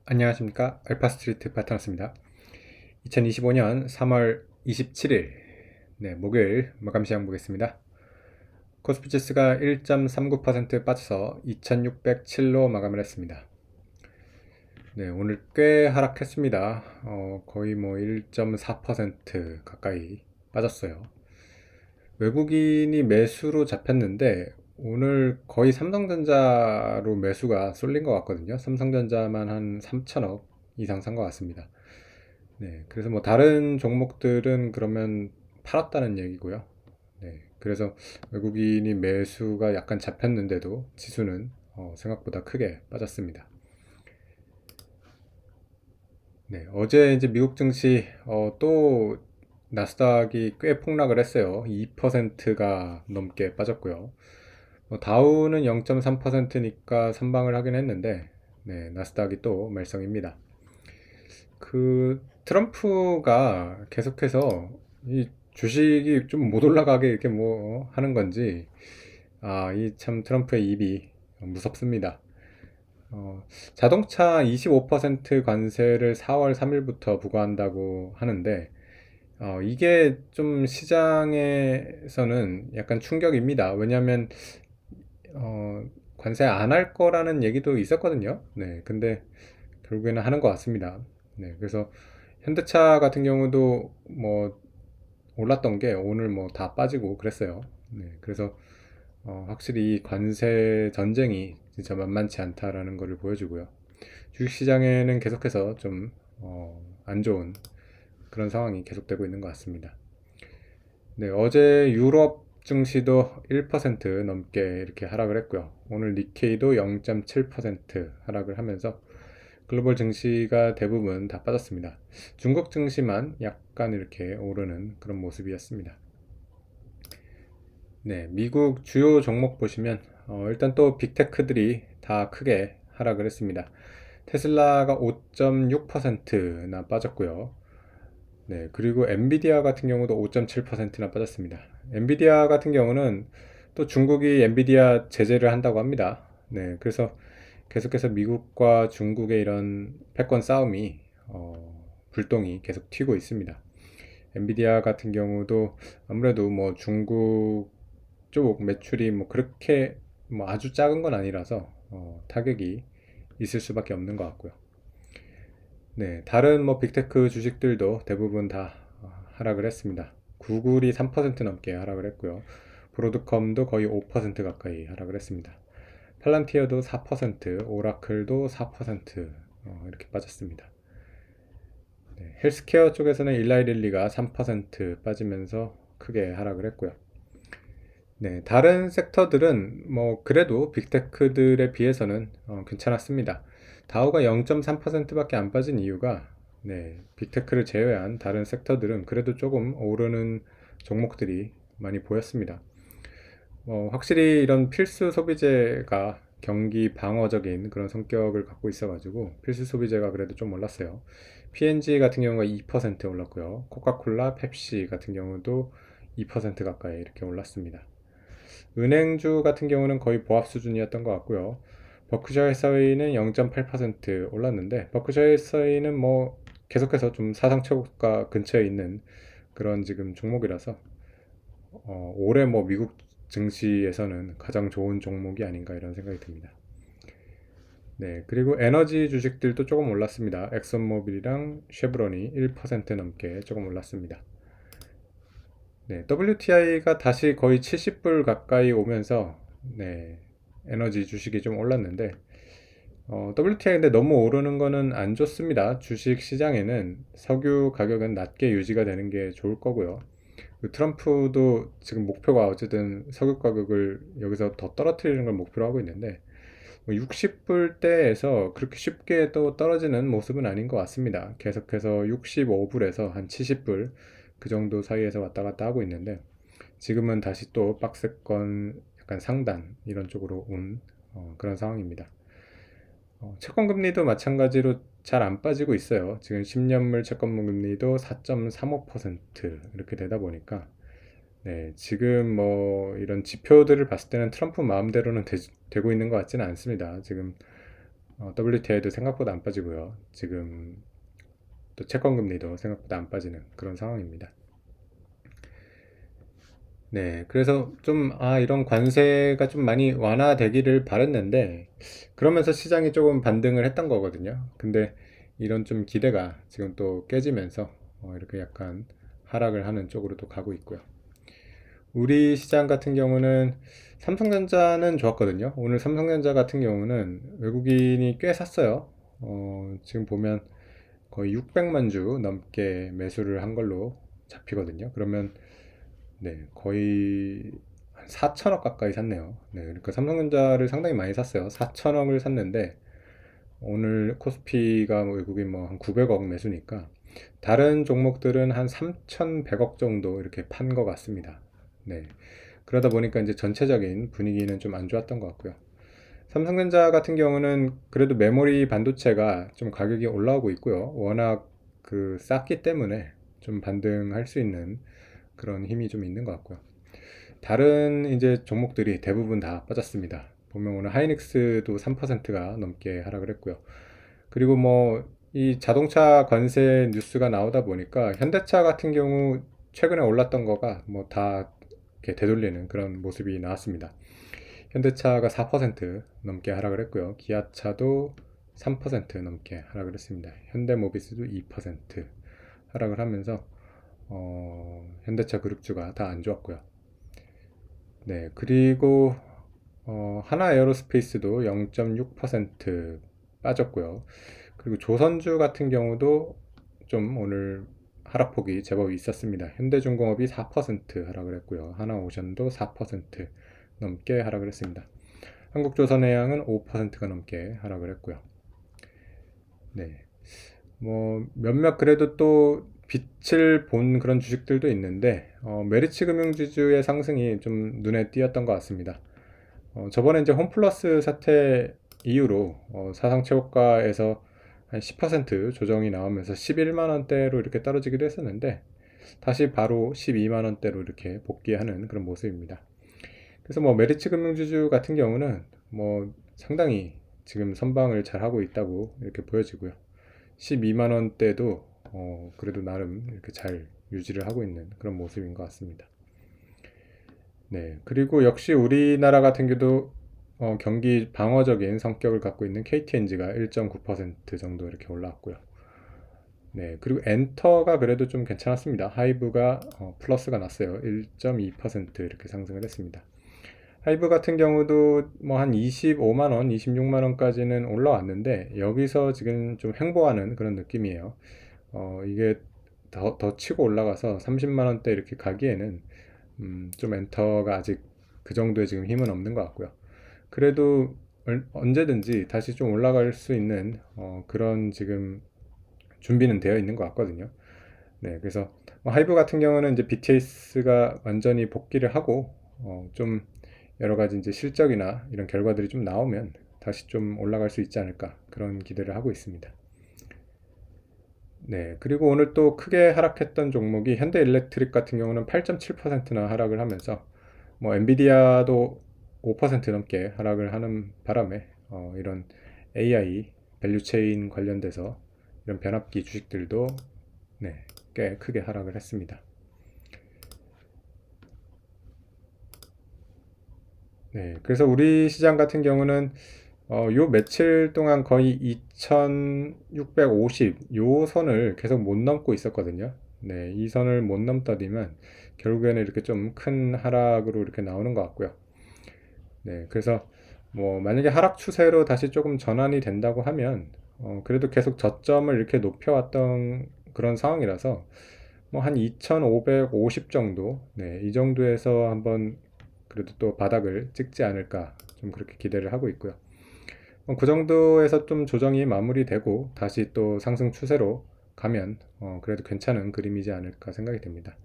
안녕하십니까. 알파스트리트 파트너스입니다. 2025년 3월 27일 목요일 마감 시장 보겠습니다. 코스피 지수가 1.39% 빠져서 2607로 마감을 했습니다. 오늘 꽤 하락했습니다. 거의 뭐 1.4% 가까이 빠졌어요. 외국인이 매수로 잡혔는데 오늘 거의 삼성전자로 매수가 쏠린 것 같거든요. 삼성전자만 한 3천억 이상 산 것 같습니다. 그래서 뭐 다른 종목들은 그러면 팔았다는 얘기고요. 그래서 외국인이 매수가 약간 잡혔는데도 지수는 생각보다 크게 빠졌습니다. 어제 이제 미국 증시 또 나스닥이 꽤 폭락을 했어요. 2%가 넘게 빠졌고요. 다우는 0.3%니까 선방을 하긴 했는데, 나스닥이 또 말썽입니다. 그 트럼프가 계속해서 이 주식이 좀 못 올라가게 이렇게 뭐 하는 건지, 이 참 트럼프의 입이 무섭습니다. 자동차 25% 관세를 4월 3일부터 부과한다고 하는데, 이게 좀 시장에서는 약간 충격입니다. 왜냐하면 관세 안 할 거라는 얘기도 있었거든요. 근데 결국에는 하는 것 같습니다. 그래서 현대차 같은 경우도 뭐 올랐던 게 오늘 뭐 다 빠지고 그랬어요. 그래서 확실히 이 관세 전쟁이 진짜 만만치 않다라는 것을 보여주고요. 주식시장에는 계속해서 좀 안 좋은 그런 상황이 계속되고 있는 것 같습니다. 어제 유럽 증시도 1% 넘게 이렇게 하락을 했고요. 오늘 니케이도 0.7% 하락을 하면서 글로벌 증시가 대부분 다 빠졌습니다. 중국 증시만 약간 이렇게 오르는 그런 모습이었습니다. 미국 주요 종목 보시면 일단 또 빅테크들이 다 크게 하락을 했습니다. 테슬라가 5.6%나 빠졌고요. 그리고 엔비디아 같은 경우도 5.7%나 빠졌습니다. 엔비디아 같은 경우는 또 중국이 엔비디아 제재를 한다고 합니다. 그래서 계속해서 미국과 중국의 이런 패권 싸움이 불똥이 계속 튀고 있습니다. 엔비디아 같은 경우도 아무래도 뭐 중국 쪽 매출이 뭐 그렇게 뭐 아주 작은 건 아니라서 타격이 있을 수밖에 없는 것 같고요. 다른 뭐 빅테크 주식들도 대부분 다 하락을 했습니다. 구글이 3% 넘게 하락을 했고요. 브로드컴도 거의 5% 가까이 하락을 했습니다. 팔란티어도 4%, 오라클도 4% 이렇게 빠졌습니다. 헬스케어 쪽에서는 일라이릴리가 3% 빠지면서 크게 하락을 했고요. 다른 섹터들은 뭐 그래도 빅테크들에 비해서는 괜찮았습니다. 다우가 0.3%밖에 안 빠진 이유가 빅테크를 제외한 다른 섹터들은 그래도 조금 오르는 종목들이 많이 보였습니다. 확실히 이런 필수 소비재가 경기 방어적인 그런 성격을 갖고 있어가지고 필수 소비재가 그래도 좀 올랐어요. P&G 같은 경우가 2% 올랐고요. 코카콜라, 펩시 같은 경우도 2% 가까이 이렇게 올랐습니다. 은행주 같은 경우는 거의 보합 수준이었던 것 같고요. 버크셔 해서웨이는 0.8% 올랐는데 버크셔 해서웨이는 뭐 계속해서 좀 사상 최고가 근처에 있는 그런 지금 종목이라서 올해 뭐 미국 증시에서는 가장 좋은 종목이 아닌가 이런 생각이 듭니다. 그리고 에너지 주식들도 조금 올랐습니다. 엑선모빌이랑 쉐브론이 1% 넘게 조금 올랐습니다. WTI가 다시 거의 70불 가까이 오면서 에너지 주식이 좀 올랐는데 WTI 근데 너무 오르는 거는 안 좋습니다. 주식 시장에는 석유 가격은 낮게 유지가 되는 게 좋을 거고요. 트럼프도 지금 목표가 어쨌든 석유 가격을 여기서 더 떨어뜨리는 걸 목표로 하고 있는데 60불대에서 그렇게 쉽게 또 떨어지는 모습은 아닌 것 같습니다. 계속해서 65불에서 한 70불 그 정도 사이에서 왔다 갔다 하고 있는데 지금은 다시 또 박스권 약간 상단 이런 쪽으로 온 그런 상황입니다. 채권금리도 마찬가지로 잘 안 빠지고 있어요. 지금 10년물 채권금리도 4.35% 이렇게 되다 보니까 지금 뭐 이런 지표들을 봤을 때는 트럼프 마음대로는 되고 있는 것 같지는 않습니다. 지금 WTI도 생각보다 안 빠지고요. 지금 또 채권금리도 생각보다 안 빠지는 그런 상황입니다. 네, 그래서 좀, 이런 관세가 좀 많이 완화되기를 바랬는데, 그러면서 시장이 조금 반등을 했던 거거든요. 근데 이런 좀 기대가 지금 또 깨지면서, 이렇게 약간 하락을 하는 쪽으로 또 가고 있고요. 우리 시장 같은 경우는 삼성전자는 좋았거든요. 오늘 삼성전자 같은 경우는 외국인이 꽤 샀어요. 지금 보면 거의 600만 주 넘게 매수를 한 걸로 잡히거든요. 그러면 네, 거의 한 4천억 가까이 샀네요. 네, 그러니까 삼성전자를 상당히 많이 샀어요. 4천억을 샀는데 오늘 코스피가 뭐 외국인 뭐 한 900억 매수니까 다른 종목들은 한 3,100억 정도 이렇게 판 것 같습니다. 네. 그러다 보니까 이제 전체적인 분위기는 좀 안 좋았던 것 같고요. 삼성전자 같은 경우는 그래도 메모리 반도체가 좀 가격이 올라오고 있고요. 워낙 그 쌌기 때문에 좀 반등할 수 있는 그런 힘이 좀 있는 것 같고요. 다른 이제 종목들이 대부분 다 빠졌습니다. 보면 오늘 하이닉스도 3%가 넘게 하락을 했고요. 그리고 뭐 이 자동차 관세 뉴스가 나오다 보니까 현대차 같은 경우 최근에 올랐던 거가 뭐 다 이렇게 되돌리는 그런 모습이 나왔습니다. 현대차가 4% 넘게 하락을 했고요. 기아차도 3% 넘게 하락을 했습니다. 현대모비스도 2% 하락을 하면서 현대차 그룹주가 다 안 좋았고요. 네, 그리고 하나 에어로스페이스도 0.6% 빠졌고요. 그리고 조선주 같은 경우도 좀 오늘 하락폭이 제법 있었습니다. 현대중공업이 4% 하락을 했고요. 하나오션도 4% 넘게 하락을 했습니다. 한국조선해양은 5%가 넘게 하락을 했고요. 네, 뭐 몇몇 그래도 또 빛을 본 그런 주식들도 있는데 메리츠 금융지주의 상승이 좀 눈에 띄었던 것 같습니다. 저번에 이제 홈플러스 사태 이후로 사상 최고가에서 한 10% 조정이 나오면서 11만 원대로 이렇게 떨어지기도 했었는데 다시 바로 12만 원대로 이렇게 복귀하는 그런 모습입니다. 그래서 뭐 메리츠 금융지주 같은 경우는 뭐 상당히 지금 선방을 잘 하고 있다고 이렇게 보여지고요. 12만 원대도 그래도 나름 이렇게 잘 유지를 하고 있는 그런 모습인 것 같습니다. 네, 그리고 역시 우리나라 같은 경우도 경기 방어적인 성격을 갖고 있는 KTNG가 1.9% 정도 이렇게 올라왔고요. 네, 그리고 엔터가 그래도 좀 괜찮았습니다. 하이브가 플러스가 났어요. 1.2% 이렇게 상승을 했습니다. 하이브 같은 경우도 뭐 한 25만 원, 26만 원까지는 올라왔는데 여기서 지금 좀 횡보하는 그런 느낌이에요. 이게 더 치고 올라가서 30만 원대 이렇게 가기에는 좀 엔터가 아직 그 정도의 지금 힘은 없는 것 같고요. 그래도 언제든지 다시 좀 올라갈 수 있는 그런 지금 준비는 되어 있는 것 같거든요. 네, 그래서 뭐 하이브 같은 경우는 이제 BTS가 완전히 복귀를 하고 좀 여러 가지 이제 실적이나 이런 결과들이 좀 나오면 다시 좀 올라갈 수 있지 않을까 그런 기대를 하고 있습니다. 네, 그리고 오늘 또 크게 하락했던 종목이 현대일렉트릭 같은 경우는 8.7%나 하락을 하면서 뭐 엔비디아도 5% 넘게 하락을 하는 바람에 이런 AI 밸류체인 관련돼서 이런 변압기 주식들도 네, 꽤 크게 하락을 했습니다. 네, 그래서 우리 시장 같은 경우는 요 며칠 동안 거의 2650 요 선을 계속 못 넘고 있었거든요. 네, 이 선을 못 넘다니면 결국에는 이렇게 좀 큰 하락으로 이렇게 나오는 것 같고요. 네, 그래서 뭐 만약에 하락 추세로 다시 조금 전환이 된다고 하면 그래도 계속 저점을 이렇게 높여왔던 그런 상황이라서 뭐 한 2550 정도, 네, 이 정도에서 한번 그래도 또 바닥을 찍지 않을까 좀 그렇게 기대를 하고 있고요. 그 정도에서 좀 조정이 마무리되고 다시 또 상승 추세로 가면 그래도 괜찮은 그림이지 않을까 생각이 됩니다.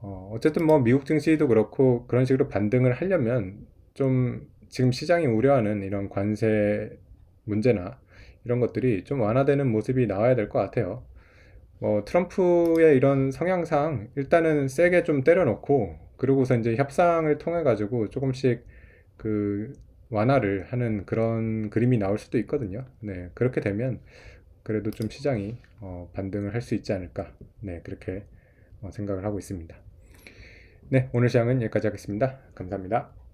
어쨌든 뭐 미국 증시도 그렇고 그런 식으로 반등을 하려면 좀 지금 시장이 우려하는 이런 관세 문제나 이런 것들이 좀 완화되는 모습이 나와야 될 것 같아요. 트럼프의 이런 성향상 일단은 세게 좀 때려놓고 그러고서 이제 협상을 통해 가지고 조금씩 그 완화를 하는 그런 그림이 나올 수도 있거든요. 네, 그렇게 되면 그래도 좀 시장이 반등을 할 수 있지 않을까. 네, 그렇게 생각을 하고 있습니다. 네, 오늘 시장은 여기까지 하겠습니다. 감사합니다.